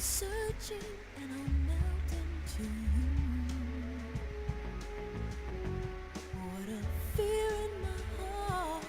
searching and I'll melt into you. What a fear in my heart.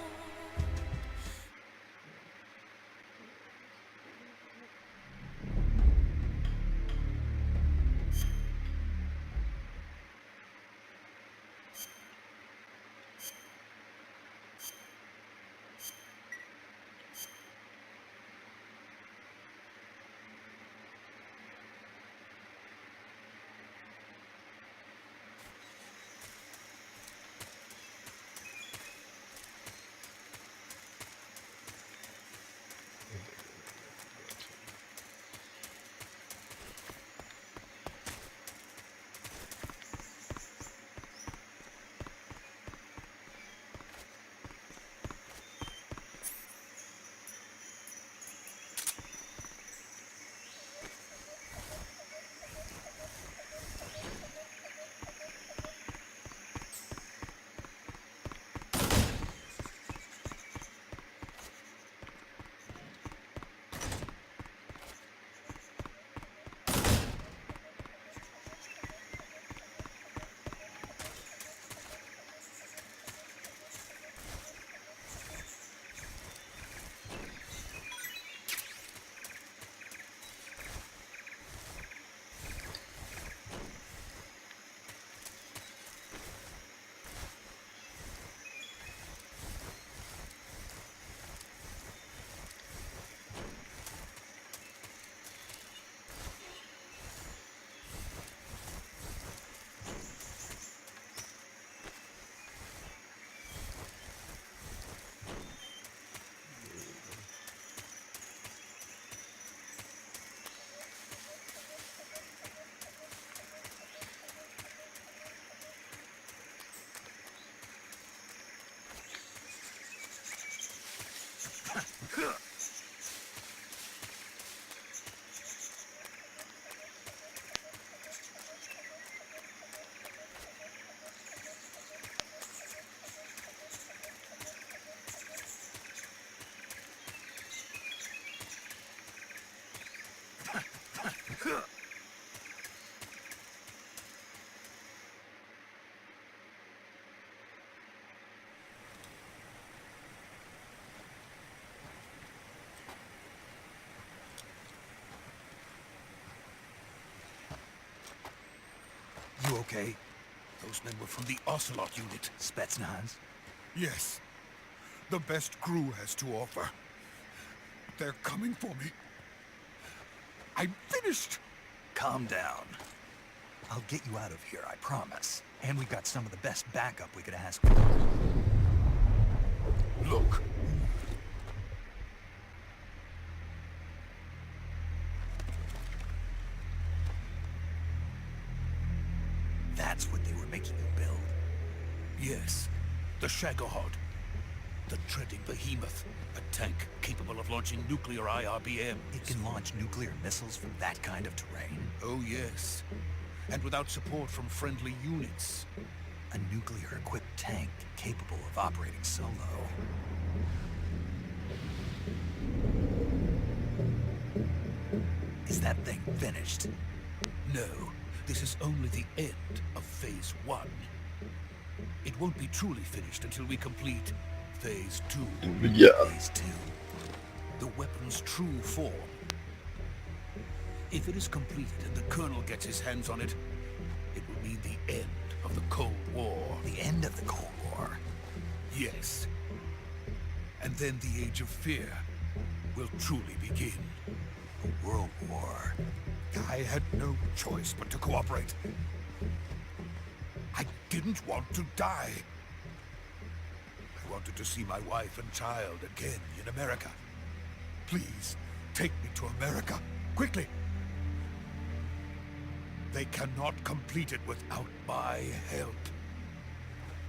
You okay? Those men were from the Ocelot unit. Spetsnaz? Yes. The best crew has to offer. They're coming for me. I'm finished! Calm down. I'll get you out of here, I promise. And we got some of the best backup we could ask for. Look. That's what they were making you build? Yes. The Shagohod. The treading behemoth. A tank capable of launching nuclear IRBMs. It can launch nuclear missiles from that kind of terrain? Oh yes. And without support from friendly units. A nuclear-equipped tank capable of operating solo. Is that thing finished? No. This is only the end of Phase 1. It won't be truly finished until we complete Phase 2. Yeah. Phase 2. The weapon's true form. If it is completed and the Colonel gets his hands on it, it will mean the end of the Cold War. The end of the Cold War? Yes. And then the Age of Fear will truly begin. A world war. I had no choice but to cooperate. I didn't want to die. I wanted to see my wife and child again in America. Please, take me to America, quickly. They cannot complete it without my help.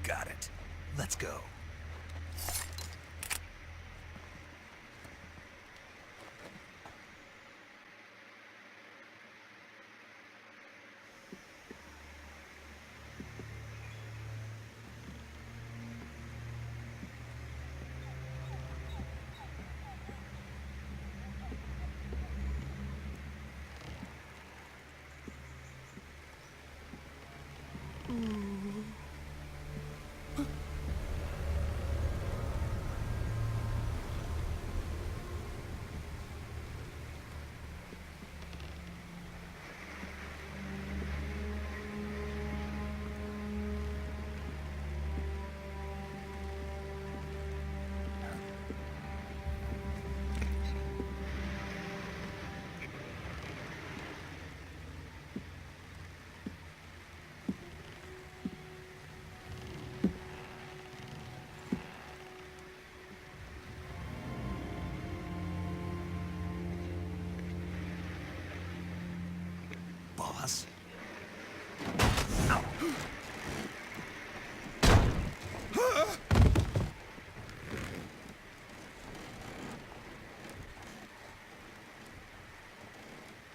Got it. Let's go.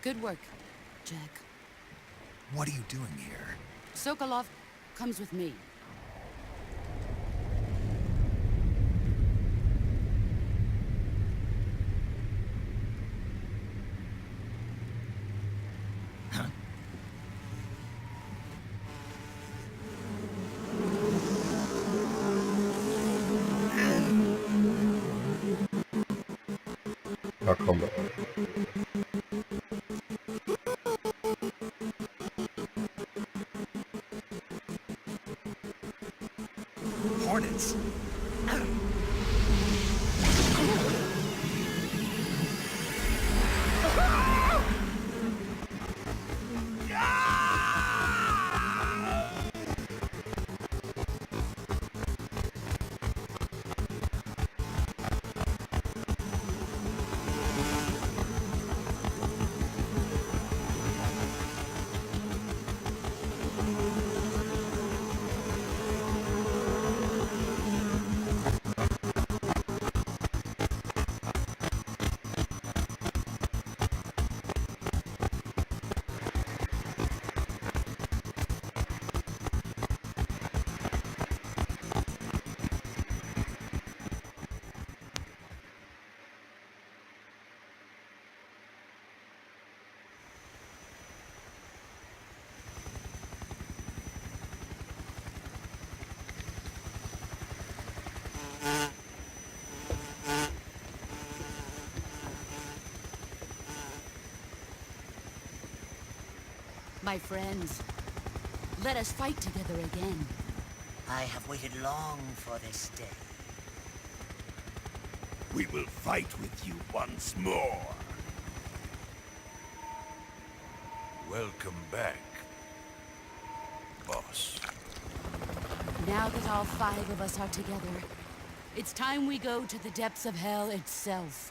Good work, Jack. What are you doing here? Sokolov comes with me. Na komm. Hornets? My friends, let us fight together again. I have waited long for this day. We will fight with you once more. Welcome back, boss. Now that all 5 of us are together, it's time we go to the depths of hell itself.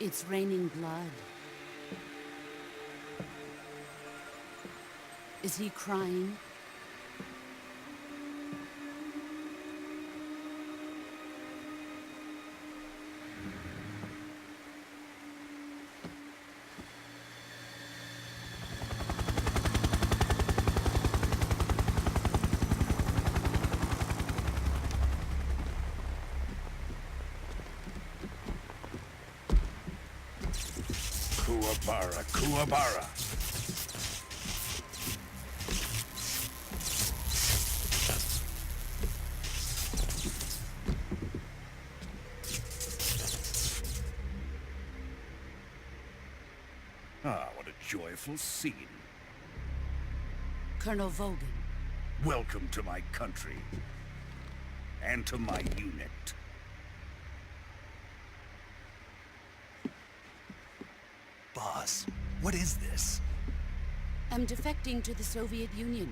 It's raining blood. Is he crying? Kuwabara, Kuwabara. Ah, what a joyful scene. Colonel Vogan. Welcome to my country. And to my unit. Boss, what is this? I'm defecting to the Soviet Union.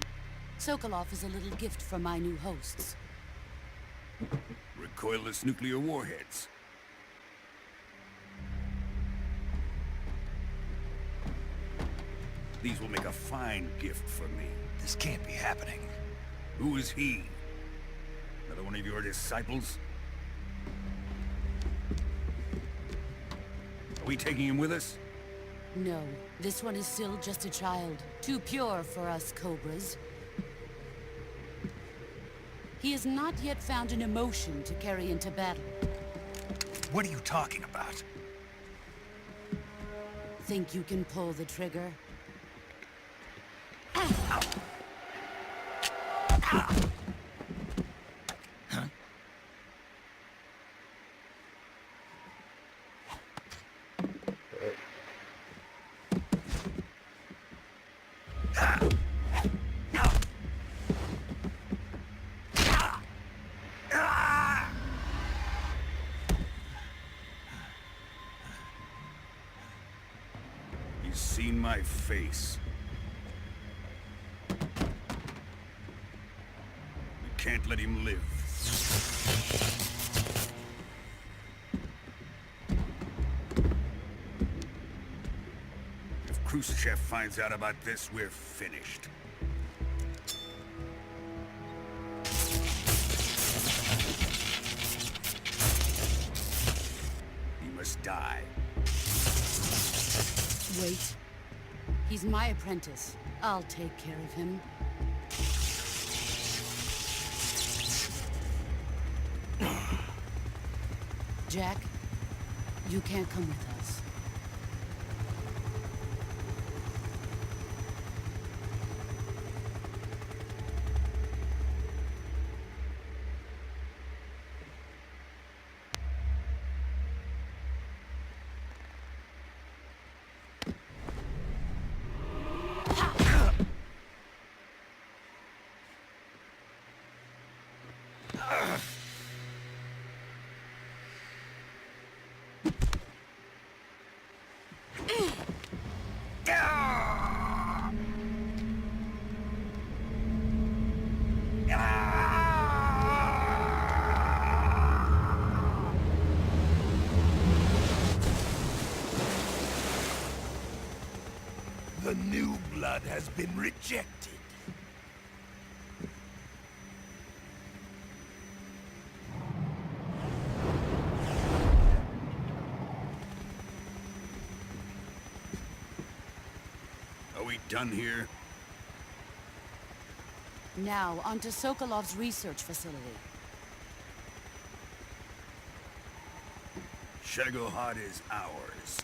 Sokolov is a little gift from my new hosts. Recoilless nuclear warheads. These will make a fine gift for me. This can't be happening. Who is he? Another one of your disciples? Are we taking him with us? No, this one is still just a child. Too pure for us Cobras. He has not yet found an emotion to carry into battle. What are you talking about? Think you can pull the trigger? He's seen my face. We can't let him live. If Khrushchev finds out about this, we're finished. just die. Wait. He's my apprentice. I'll take care of him. Jack, you can't come with us. The new blood has been rejected. Are we done here? Now, onto Sokolov's research facility. Shagohod is ours.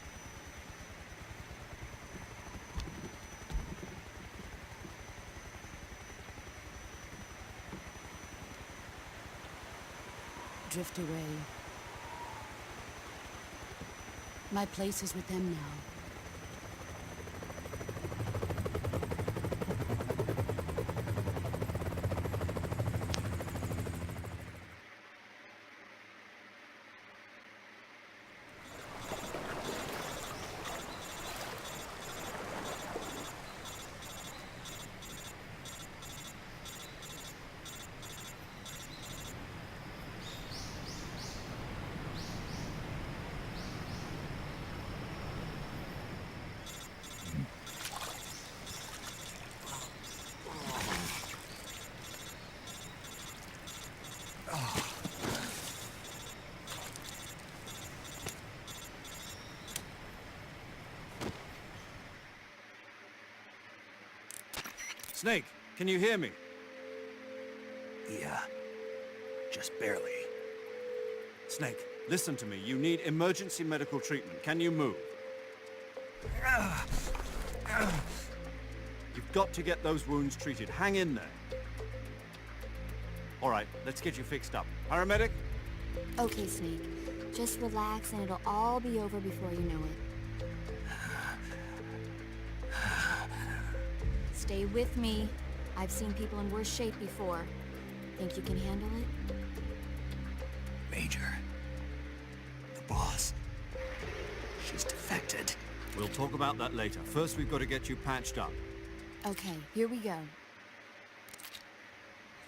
Drift away. My place is with them now. Snake, can you hear me? Yeah. Just barely. Snake, listen to me. You need emergency medical treatment. Can you move? You've got to get those wounds treated. Hang in there. All right, let's get you fixed up. Paramedic? Okay, Snake. Just relax and it'll all be over before you know it. Stay with me. I've seen people in worse shape before. Think you can handle it? Major. The boss. She's defected. We'll talk about that later. First, we've got to get you patched up. Okay, here we go.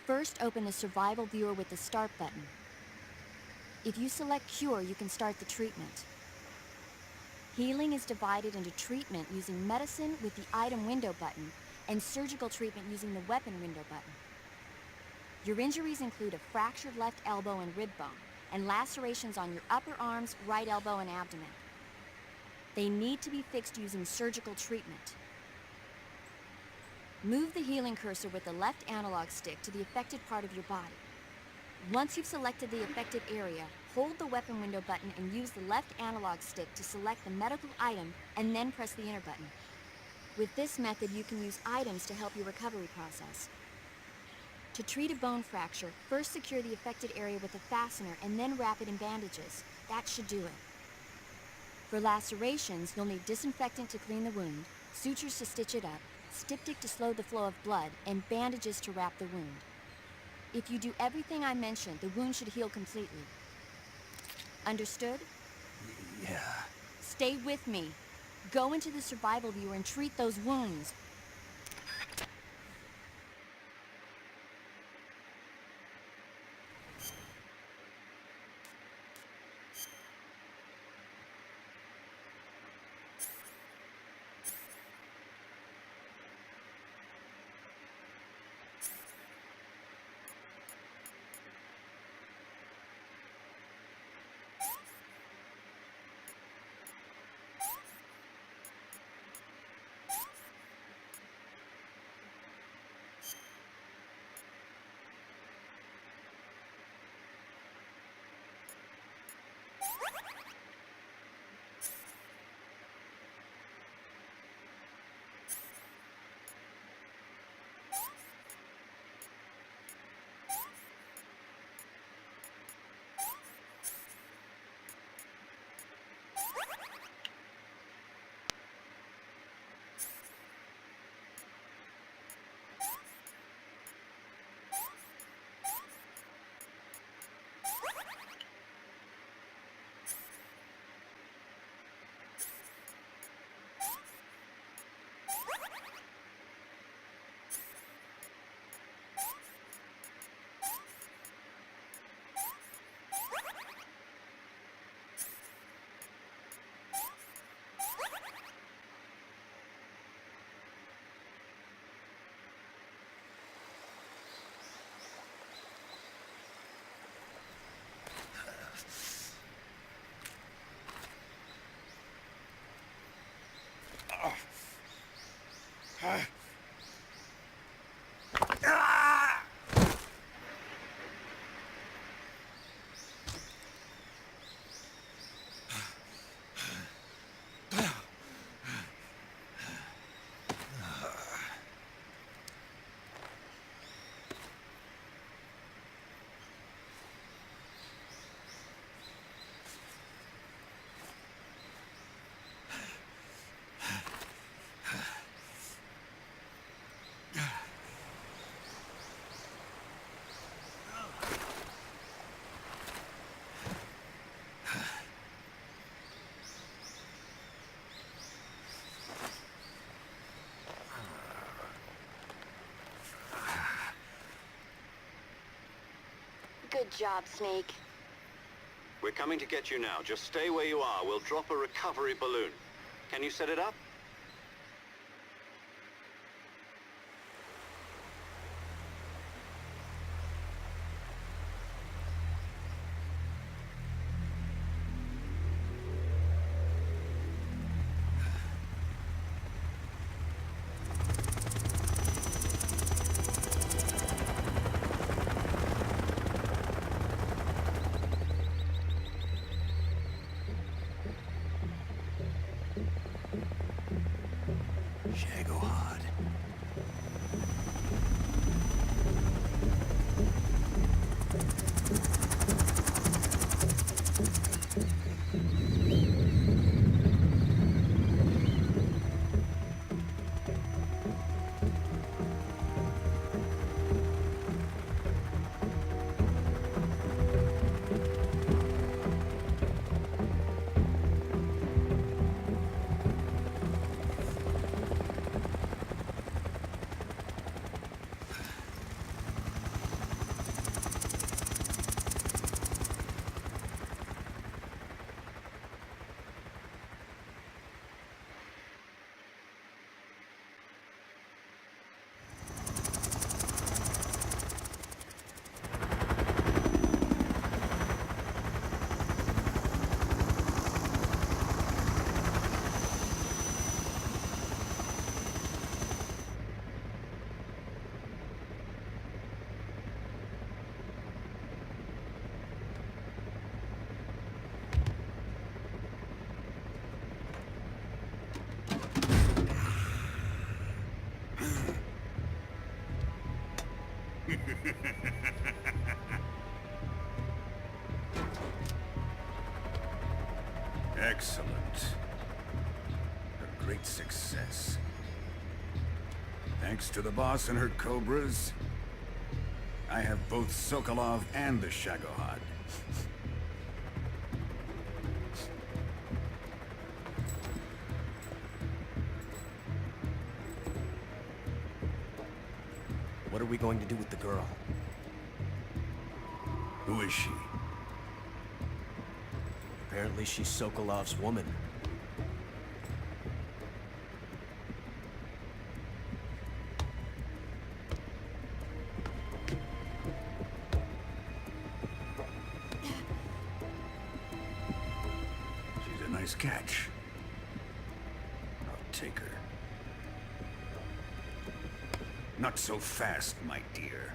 First, open the survival viewer with the start button. If you select cure, you can start the treatment. Healing is divided into treatment using medicine with the item window button and surgical treatment using the weapon window button. Your injuries include a fractured left elbow and rib bone, and lacerations on your upper arms, right elbow, and abdomen. They need to be fixed using surgical treatment. Move the healing cursor with the left analog stick to the affected part of your body. Once you've selected the affected area, hold the weapon window button and use the left analog stick to select the medical item and then press the enter button. With this method, you can use items to help your recovery process. To treat a bone fracture, first secure the affected area with a fastener and then wrap it in bandages. That should do it. For lacerations, you'll need disinfectant to clean the wound, sutures to stitch it up, styptic to slow the flow of blood, and bandages to wrap the wound. If you do everything I mentioned, the wound should heal completely. Understood? Yeah. Stay with me. Go into the survival viewer and treat those wounds. Good job, Snake. We're coming to get you now. Just stay where you are. We'll drop a recovery balloon. Can you set it up? Shagohod. Excellent. A great success. Thanks to the boss and her cobras, I have both Sokolov and the Shagohod. What are we going to do with the girl? Who is she? Apparently she's Sokolov's woman. She's a nice catch. I'll take her. Not so fast, my dear.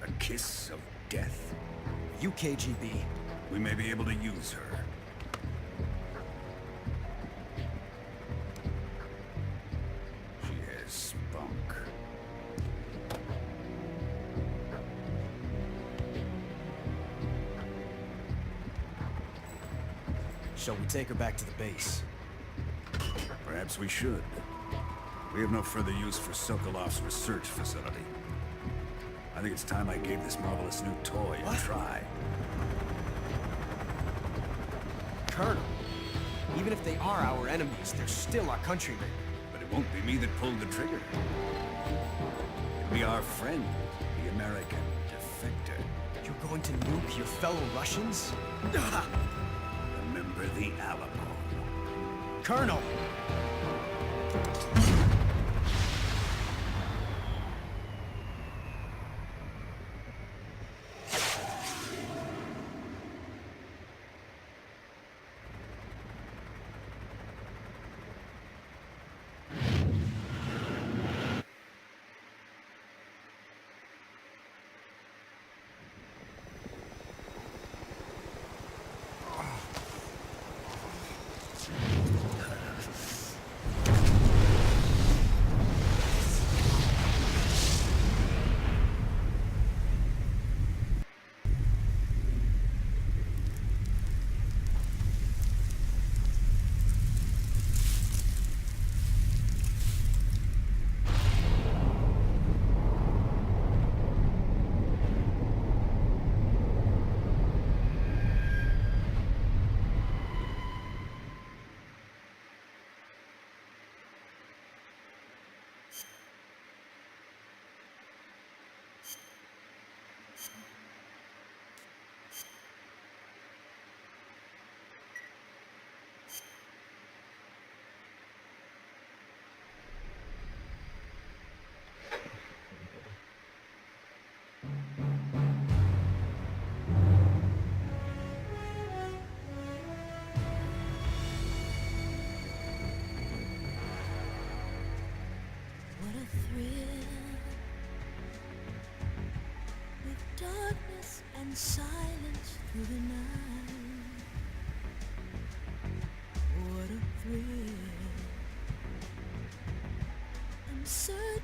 A kiss of death. UKGB. We may be able to use her. She has spunk. Shall we take her back to the base? Perhaps we should. We have no further use for Sokolov's research facility. I think it's time I gave this marvelous new toy a try. Colonel, even if they are our enemies, they're still our countrymen. But it won't be me that pulled the trigger. It'll be our friend, the American defector. You're going to nuke your fellow Russians? Remember the Alamo. Colonel!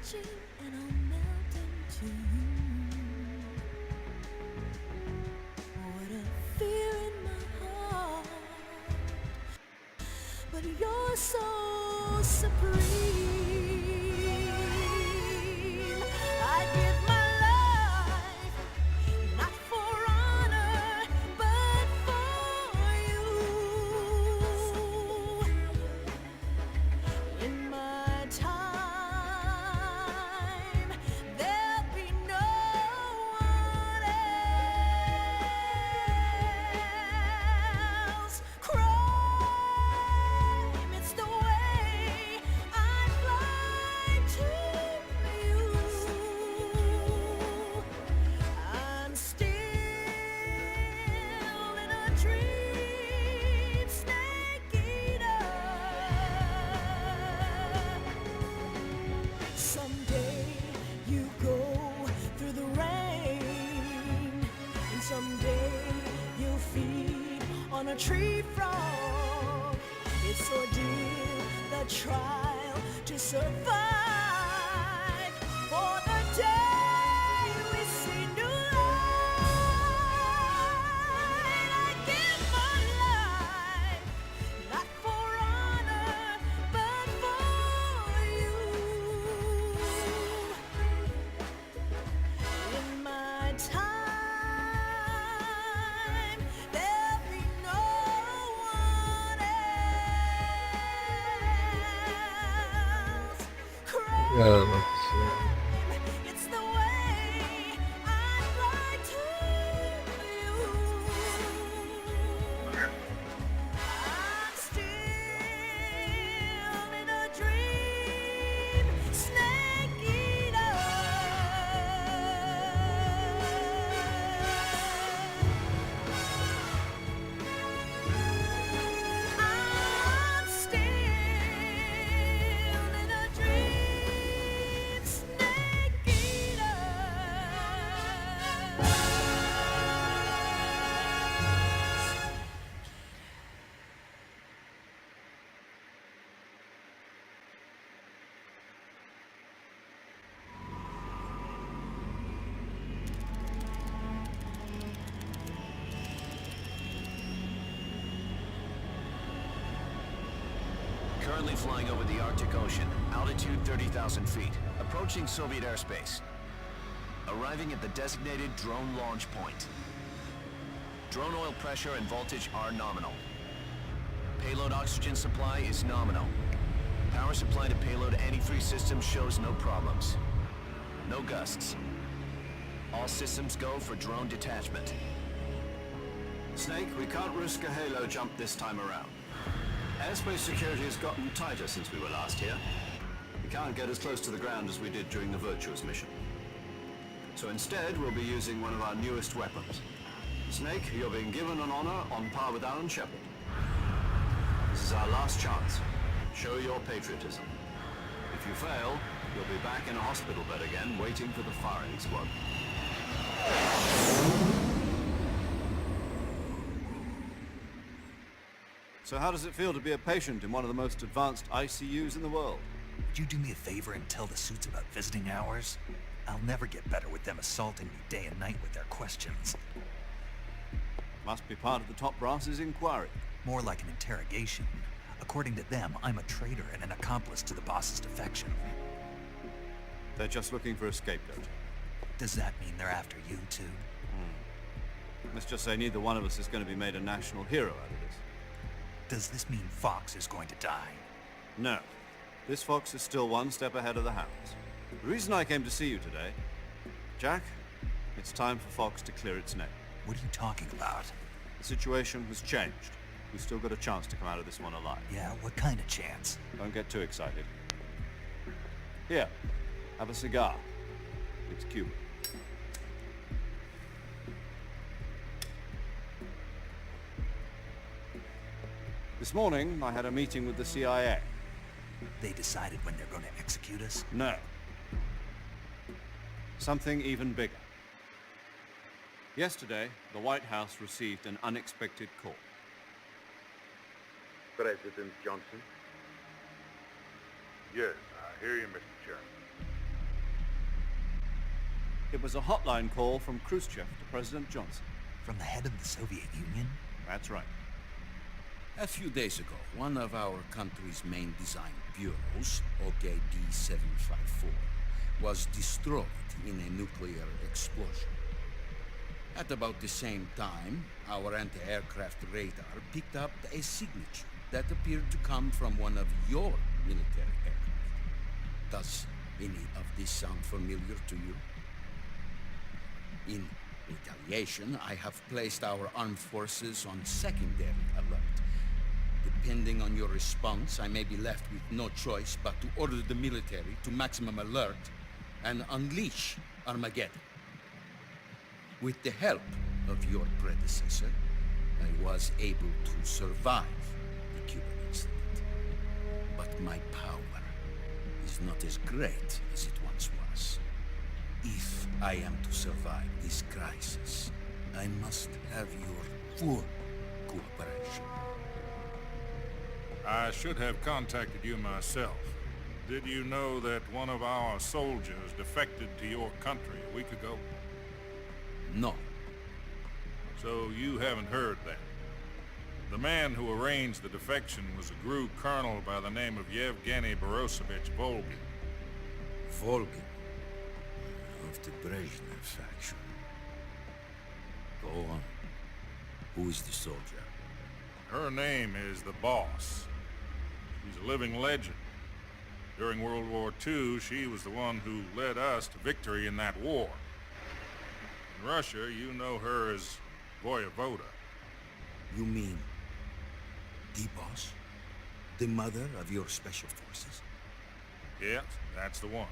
touching and I'll melt into you. What a fear in my heart, but you're so supreme. I give my life, not for honor, but for you. In my time, there'll be no one else. Crime, it's the way I fly to you. I'm still in a dream, snake eater. Someday you go through the rain, and someday you'll feed on a tree frog. It's ordeal, the trial to survive for the day we see new light. I give my life, not for honor, but for you. In my time, there'll be no one else. Ya Crime, nasıl? it's the way I fly to you. I'm still in a dream, snake eater. I'm still in a dream, snake eater. Currently flying over the Arctic Ocean, altitude 30,000 feet, approaching Soviet airspace. Arriving at the designated drone launch point. Drone oil pressure and voltage are nominal. Payload oxygen supply is nominal. Power supply to payload antifreeze system shows no problems. No gusts. All systems go for drone detachment. Snake, we can't risk a halo jump this time around. Airspace security has gotten tighter since we were last here. We can't get as close to the ground as we did during the Virtuous mission. So instead, we'll be using one of our newest weapons. Snake, you're being given an honor on par with Alan Shepard. This is our last chance. Show your patriotism. If you fail, you'll be back in a hospital bed again, waiting for the firing squad. So how does it feel to be a patient in one of the most advanced ICUs in the world? Would you do me a favor and tell the suits about visiting hours? I'll never get better with them assaulting me day and night with their questions. Must be part of the top brass's inquiry. More like an interrogation. According to them, I'm a traitor and an accomplice to the boss's defection. They're just looking for a scapegoat. Does that mean they're after you, too? Let's just say neither one of us is going to be made a national hero out of this. Does this mean Fox is going to die? No. This fox is still one step ahead of the hounds. The reason I came to see you today, Jack, it's time for Fox to clear its name. What are you talking about? The situation has changed. We've still got a chance to come out of this one alive. Yeah, what kind of chance? Don't get too excited. Here, have a cigar. It's Cuban. This morning, I had a meeting with the CIA. They decided when they're going to execute us? No. Something even bigger. Yesterday, the White House received an unexpected call. President Johnson? Yes, I hear you, Mr. Chairman. It was a hotline call from Khrushchev to President Johnson. From the head of the Soviet Union? That's right. A few days ago, one of our country's main design bureaus, OKD-754, was destroyed in a nuclear explosion. At about the same time, our anti-aircraft radar picked up a signature that appeared to come from one of your military aircraft. Does any of this sound familiar to you? In retaliation, I have placed our armed forces on secondary alert. Depending on your response, I may be left with no choice but to order the military to maximum alert and unleash Armageddon. With the help of your predecessor, I was able to survive the Cuban incident. But my power is not as great as it once was. If I am to survive this crisis, I must have your full cooperation. I should have contacted you myself. Did you know that one of our soldiers defected to your country a week ago? No. So you haven't heard that. The man who arranged the defection was a GRU colonel by the name of Yevgeny Borosovich Volgin. Volgin? Of the Brezhnev faction. Go on. Who is the soldier? Her name is the Boss. She's a living legend. During World War II, she was the one who led us to victory in that war. In Russia, you know her as Voyevoda. You mean the Boss? The mother of your special forces? Yes, that's the one.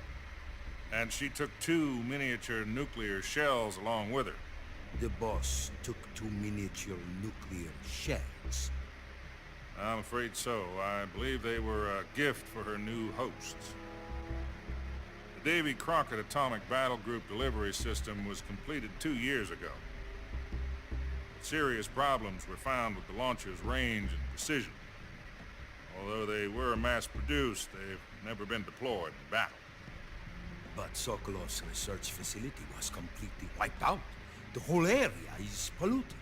And she took 2 miniature nuclear shells along with her. The Boss took 2 miniature nuclear shells? I'm afraid so. I believe they were a gift for her new hosts. The Davy Crockett Atomic Battle Group delivery system was completed 2 years ago. Serious problems were found with the launcher's range and precision. Although they were mass-produced, they've never been deployed in battle. But Sokolov's research facility was completely wiped out. The whole area is polluted.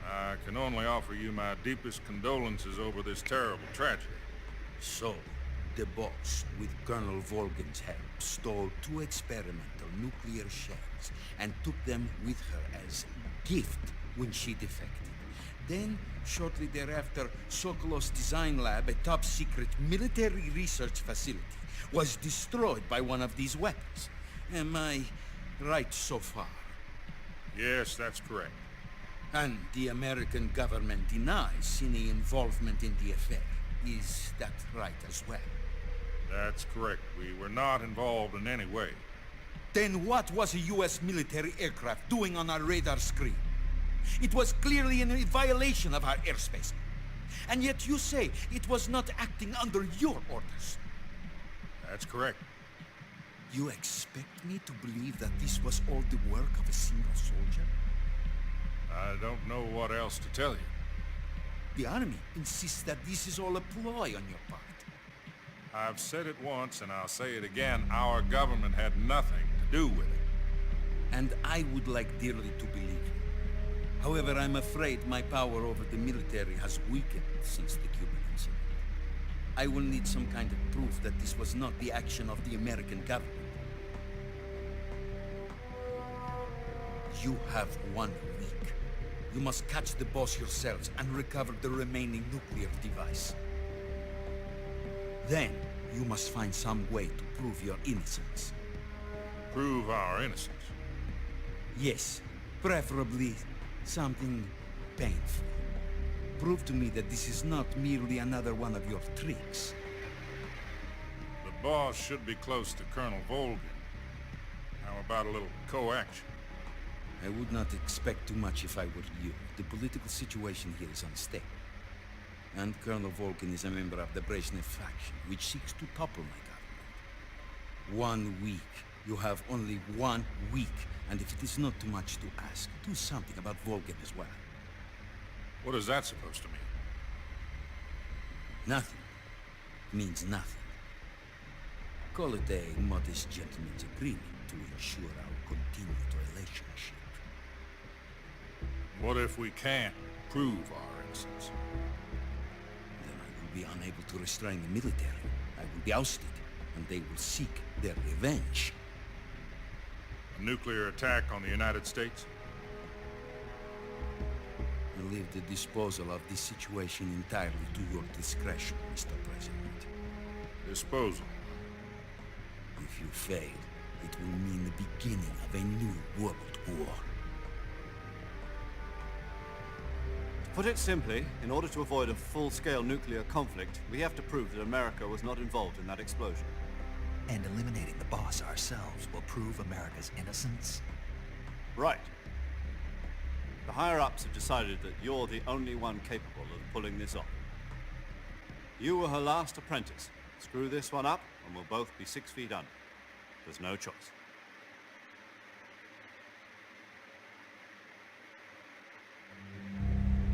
I can only offer you my deepest condolences over this terrible tragedy. So, the Boss, with Colonel Volgin's help, stole 2 experimental nuclear shells and took them with her as a gift when she defected. Then, shortly thereafter, Sokolov's design lab, a top-secret military research facility, was destroyed by one of these weapons. Am I right so far? Yes, that's correct. And the American government denies any involvement in the affair. Is that right as well? That's correct. We were not involved in any way. Then what was a U.S. military aircraft doing on our radar screen? It was clearly in violation of our airspace. And yet you say it was not acting under your orders. That's correct. You expect me to believe that this was all the work of a single soldier? I don't know what else to tell you. The Army insists that this is all a ploy on your part. I've said it once, and I'll say it again. Our government had nothing to do with it. And I would like dearly to believe you. However, I'm afraid my power over the military has weakened since the Cuban incident. I will need some kind of proof that this was not the action of the American government. You have 1 week. You must catch the Boss yourselves and recover the remaining nuclear device. Then, you must find some way to prove your innocence. Prove our innocence? Yes, preferably something painful. Prove to me that this is not merely another one of your tricks. The Boss should be close to Colonel Volgin. How about a little co-action? I would not expect too much if I were you. The political situation here is unstable. And Colonel Volgin is a member of the Brezhnev faction, which seeks to topple my government. 1 week. You have only 1 week. And if it is not too much to ask, do something about Volgin as well. What is that supposed to mean? Nothing. Means nothing. Call it a modest gentleman's agreement. to ensure our continued relationship. What if we can't prove our innocence? Then I will be unable to restrain the military. I will be ousted, and they will seek their revenge. A nuclear attack on the United States? I leave the disposal of this situation entirely to your discretion, Mr. President. Disposal? If you fail, it will mean the beginning of a new world war. To put it simply, in order to avoid a full-scale nuclear conflict, we have to prove that America was not involved in that explosion. And eliminating the boss ourselves will prove America's innocence? Right. The higher-ups have decided that you're the only one capable of pulling this off. You were her last apprentice. Screw this one up, and we'll both be 6 feet under. There's no choice.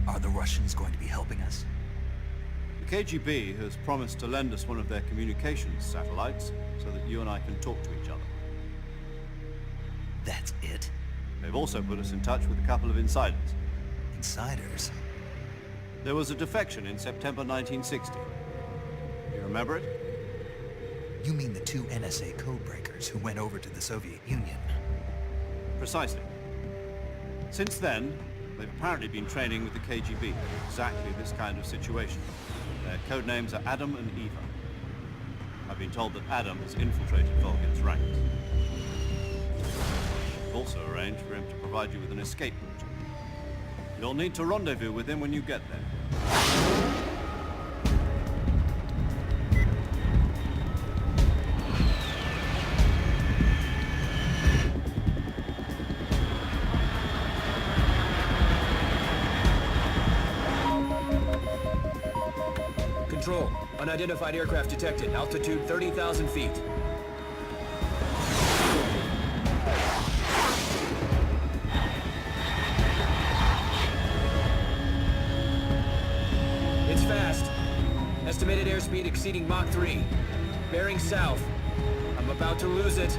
Are the Russians going to be helping us? The KGB has promised to lend us one of their communications satellites so that you and I can talk to each other. That's it? They've also put us in touch with a couple of insiders. Insiders? There was a defection in September 1960. You remember it? You mean the 2 NSA codebreakers who went over to the Soviet Union? Precisely. Since then, they've apparently been training with the KGB for exactly this kind of situation. Their code names are Adam and Eva. I've been told that Adam has infiltrated Volgin's ranks. We've also arranged for him to provide you with an escape route. You'll need to rendezvous with him when you get there. Control. Unidentified aircraft detected. Altitude 30,000 feet. It's fast. Estimated airspeed exceeding Mach 3. Bearing south. I'm about to lose it.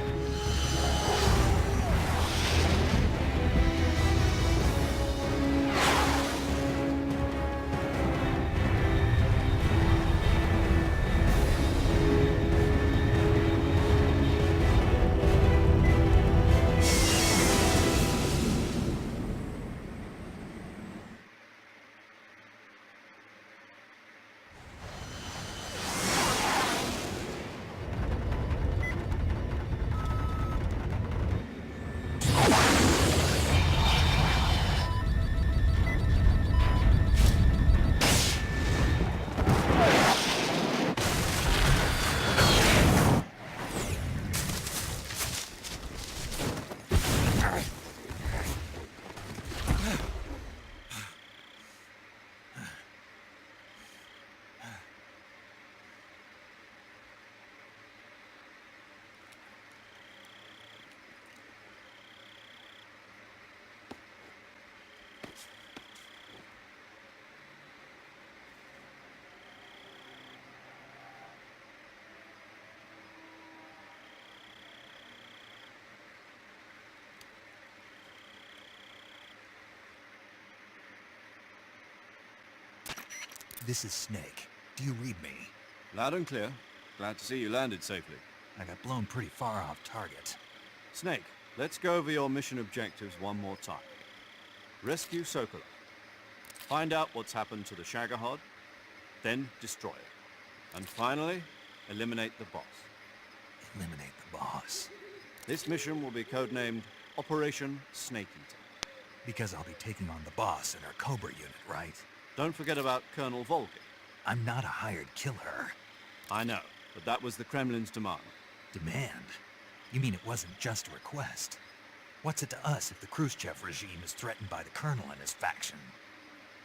This is Snake. Do you read me? Loud and clear. Glad to see you landed safely. I got blown pretty far off target. Snake, let's go over your mission objectives one more time. Rescue Sokolov. Find out what's happened to the Shagohod, then destroy it. And finally, eliminate the boss. Eliminate the boss? This mission will be codenamed Operation Snake Eater. Because I'll be taking on the boss in our Cobra unit, right? Don't forget about Colonel Volgin. I'm not a hired killer. I know, but that was the Kremlin's demand. Demand? You mean it wasn't just a request? What's it to us if the Khrushchev regime is threatened by the Colonel and his faction?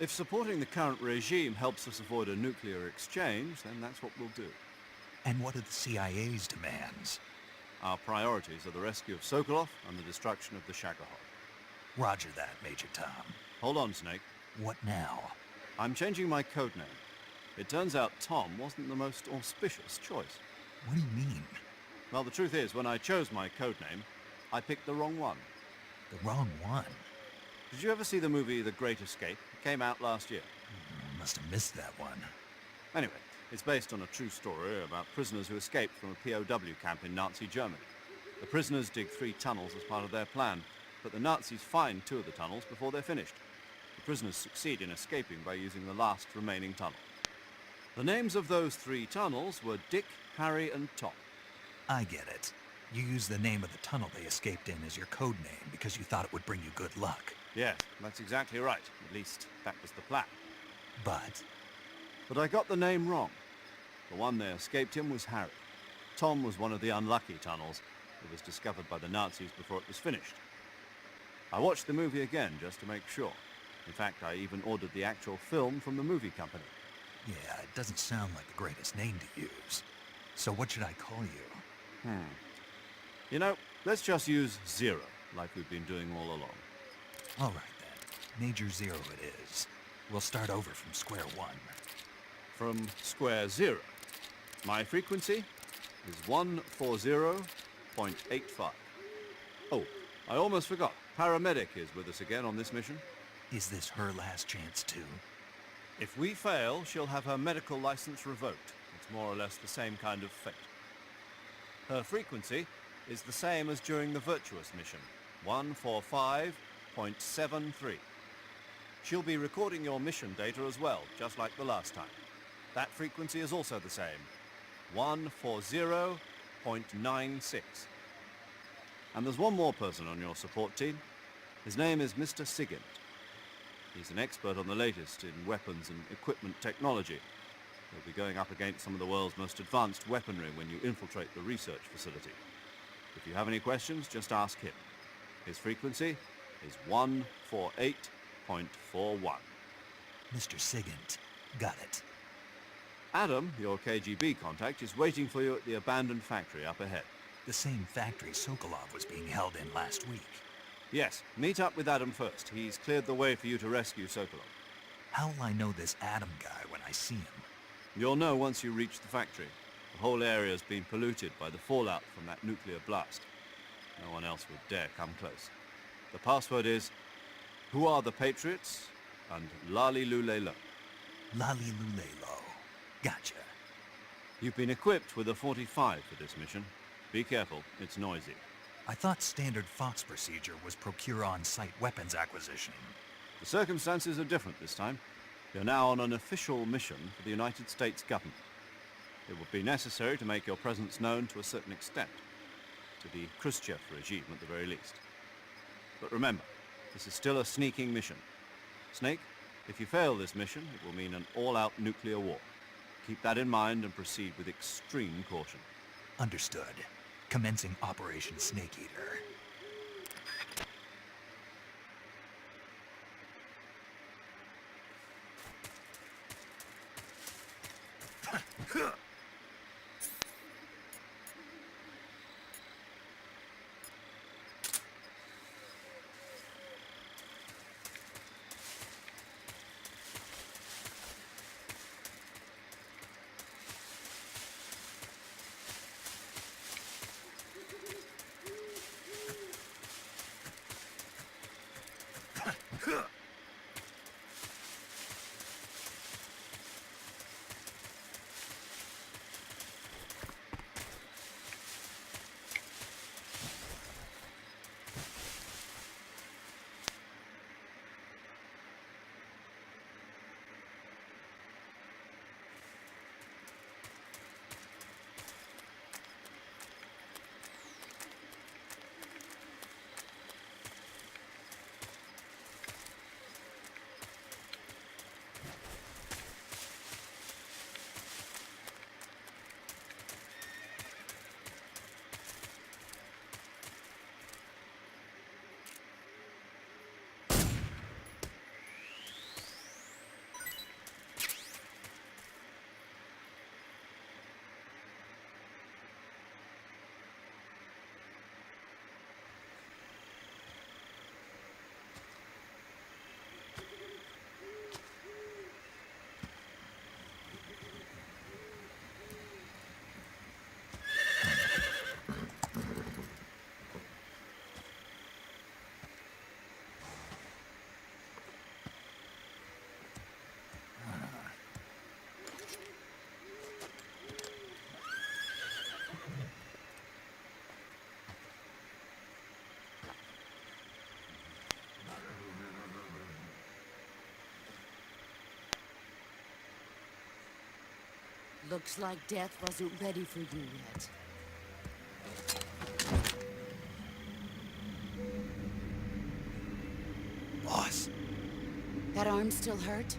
If supporting the current regime helps us avoid a nuclear exchange, then that's what we'll do. And what are the CIA's demands? Our priorities are the rescue of Sokolov and the destruction of the Shagohod. Roger that, Major Tom. Hold on, Snake. What now? I'm changing my codename. It turns out Tom wasn't the most auspicious choice. What do you mean? Well, the truth is, when I chose my codename, I picked the wrong one. The wrong one? Did you ever see the movie The Great Escape? It came out last year. Must have missed that one. Anyway, it's based on a true story about prisoners who escaped from a POW camp in Nazi Germany. The prisoners dig 3 tunnels as part of their plan, but the Nazis find 2 of the tunnels before they're finished. The prisoners succeed in escaping by using the last remaining tunnel. The names of those 3 tunnels were Dick, Harry, and Tom. I get it. You used the name of the tunnel they escaped in as your code name because you thought it would bring you good luck. Yes, that's exactly right. At least, that was the plan. But I got the name wrong. The one they escaped in was Harry. Tom was one of the unlucky tunnels. It was discovered by the Nazis before it was finished. I watched the movie again just to make sure. In fact, I even ordered the actual film from the movie company. yeah, it doesn't sound like the greatest name to use. So what should I call you? You know, let's just use Zero, like we've been doing all along. All right then. Major Zero it is. We'll start over from square one. From square 0. My frequency is 140.85. Oh, I almost forgot. Paramedic is with us again on this mission. Is this her last chance too? If we fail, she'll have her medical license revoked. It's more or less the same kind of fate. Her frequency is the same as during the Virtuous mission, 145.73. She'll be recording your mission data as well, just like the last time. That frequency is also the same, 140.96. And there's one more person on your support team. His name is Mr. Sigint. He's an expert on the latest in weapons and equipment technology. He'll be going up against some of the world's most advanced weaponry when you infiltrate the research facility. If you have any questions, just ask him. His frequency is 148.41. Mr. Sigint. Got it. Adam, your KGB contact, is waiting for you at the abandoned factory up ahead. The same factory Sokolov was being held in last week. Yes, meet up with Adam first. He's cleared the way for you to rescue Sokolov. How'll I know this Adam guy when I see him? You'll know once you reach the factory. The whole area's been polluted by the fallout from that nuclear blast. No one else would dare come close. The password is, "Who are the Patriots?" and Lali Lulelo. Lali Lulelo. Gotcha. You've been equipped with a 45 for this mission. Be careful, it's noisy. I thought standard Fox procedure was procure on-site weapons acquisition. The circumstances are different this time. You're now on an official mission for the United States government. It will be necessary to make your presence known to a certain extent, to the Khrushchev regime at the very least. But remember, this is still a sneaking mission. Snake, if you fail this mission, it will mean an all-out nuclear war. Keep that in mind and proceed with extreme caution. Understood. Commencing Operation Snake Eater. Looks like death wasn't ready for you yet. Boss. That arm still hurt?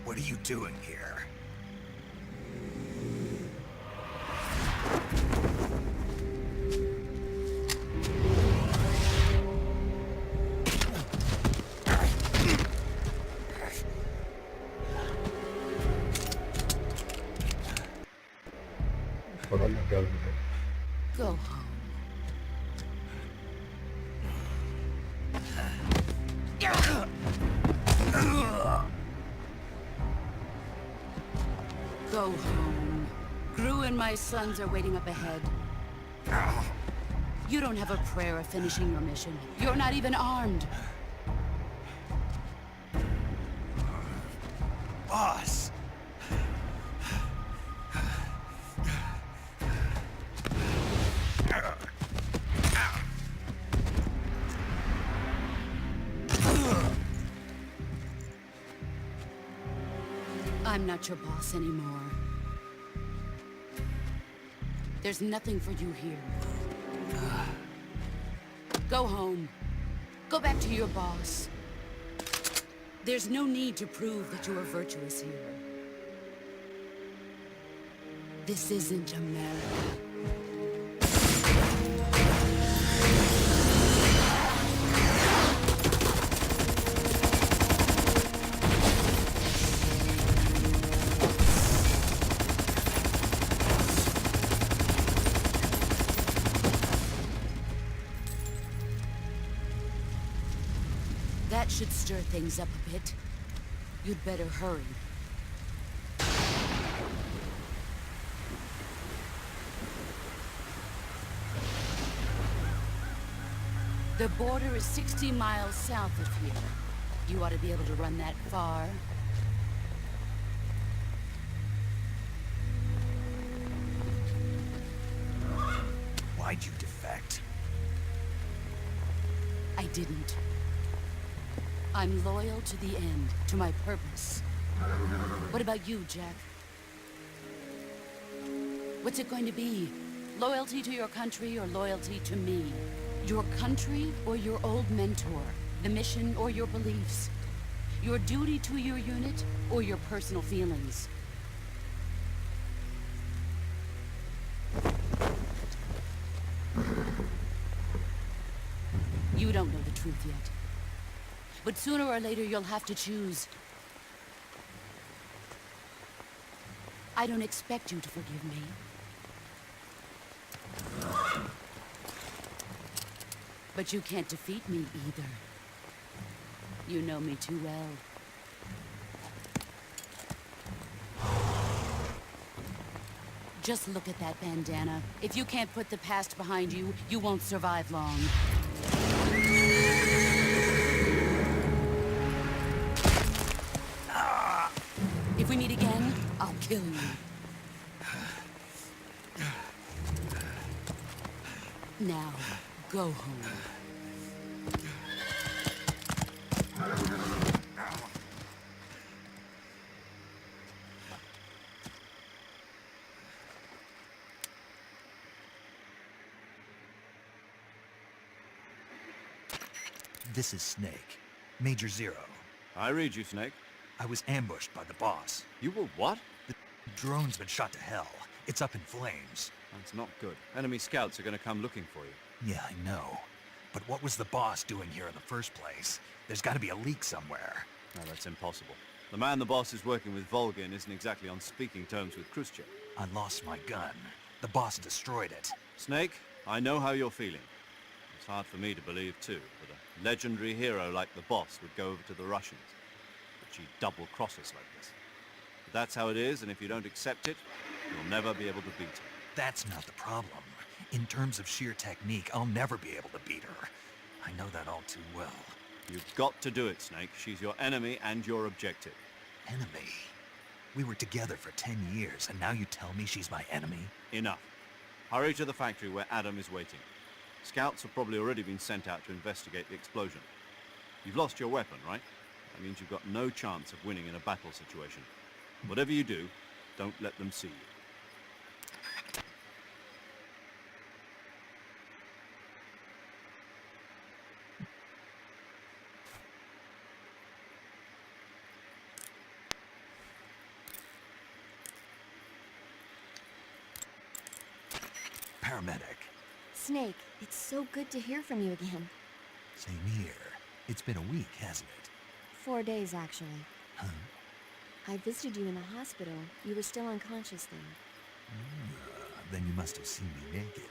What are you doing here? Adamlar geldi. Go home. Go home. Gru and my sons are waiting up ahead. You don't have a prayer of finishing your mission. You're not even armed. Boss! I'm not your boss anymore. There's nothing for you here. Go home. Go back to your boss. There's no need to prove that you are virtuous here. This isn't America. That should stir things up a bit. You'd better hurry. The border is 60 miles south of here. You ought to be able to run that far. Why'd you defect? I didn't. I'm loyal to the end, to my purpose. What about you, Jack? What's it going to be? Loyalty to your country or loyalty to me? Your country or your old mentor? The mission or your beliefs? Your duty to your unit or your personal feelings? You don't know the truth yet. But sooner or later, you'll have to choose. I don't expect you to forgive me. But you can't defeat me either. You know me too well. Just look at that bandana. If you can't put the past behind you, you won't survive long. If we meet again, I'll kill you. Now, go home. This is Snake. Major Zero. I read you, Snake. I was ambushed by the boss. You were what? The drone's been shot to hell. It's up in flames. That's not good. Enemy scouts are going to come looking for you. Yeah, I know. But what was the boss doing here in the first place? There's got to be a leak somewhere. No, that's impossible. The man the boss is working with, Volgin, isn't exactly on speaking terms with Khrushchev. I lost my gun. The boss destroyed it. Snake, I know how you're feeling. It's hard for me to believe, too, that a legendary hero like the boss would go over to the Russians. But she'd double-cross us like this. But that's how it is, and if you don't accept it, you'll never be able to beat her. That's not the problem. In terms of sheer technique, I'll never be able to beat her. I know that all too well. You've got to do it, Snake. She's your enemy and your objective. Enemy? We were together for 10 years, and now you tell me she's my enemy? Enough. Hurry to the factory where Adam is waiting. Scouts have probably already been sent out to investigate the explosion. You've lost your weapon, right? That means you've got no chance of winning in a battle situation. Whatever you do, don't let them see you. Paramedic. Snake, it's so good to hear from you again. Same here. It's been a week, hasn't it? 4 days, actually. Huh? I visited you in the hospital. You were still unconscious then. Then you must have seen me naked.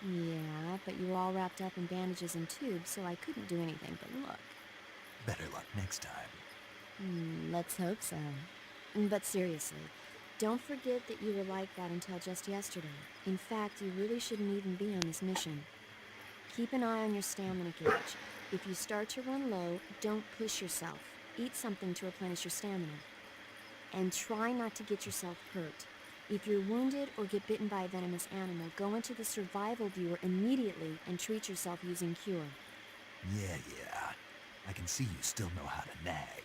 Yeah, but you were all wrapped up in bandages and tubes, so I couldn't do anything but look. Better luck next time. Let's hope so. But seriously, don't forget that you were like that until just yesterday. In fact, you really shouldn't even be on this mission. Keep an eye on your stamina gauge. If you start to run low, don't push yourself. Eat something to replenish your stamina. And try not to get yourself hurt. If you're wounded or get bitten by a venomous animal, go into the survival viewer immediately and treat yourself using Cure. Yeah. I can see you still know how to nag.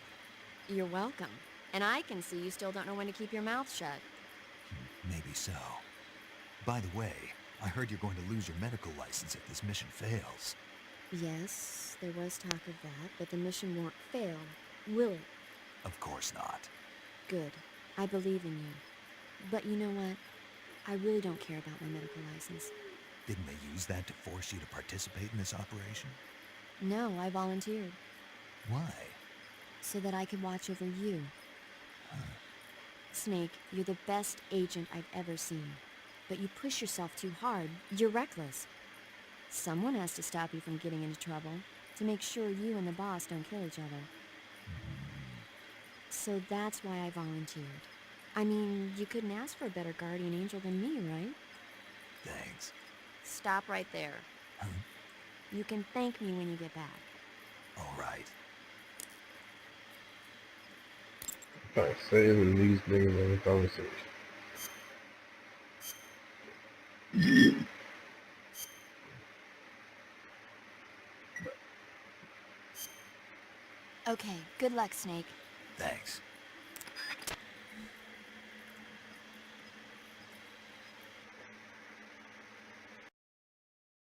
You're welcome. And I can see you still don't know when to keep your mouth shut. Maybe so. By the way, I heard you're going to lose your medical license if this mission fails. Yes, there was talk of that, but the mission won't fail, will it? Of course not. Good. I believe in you. But you know what? I really don't care about my medical license. Didn't they use that to force you to participate in this operation? No, I volunteered. Why? So that I could watch over you. Huh. Snake, you're the best agent I've ever seen. But you push yourself too hard. You're reckless. Someone has to stop you from getting into trouble, to make sure you and the boss don't kill each other. So that's why I volunteered. I mean, you couldn't ask for a better guardian angel than me, right? Thanks. Stop right there. Huh? You can thank me when you get back. All right. Alright, saving these niggas in the conversation. Okay, good luck, Snake. Thanks.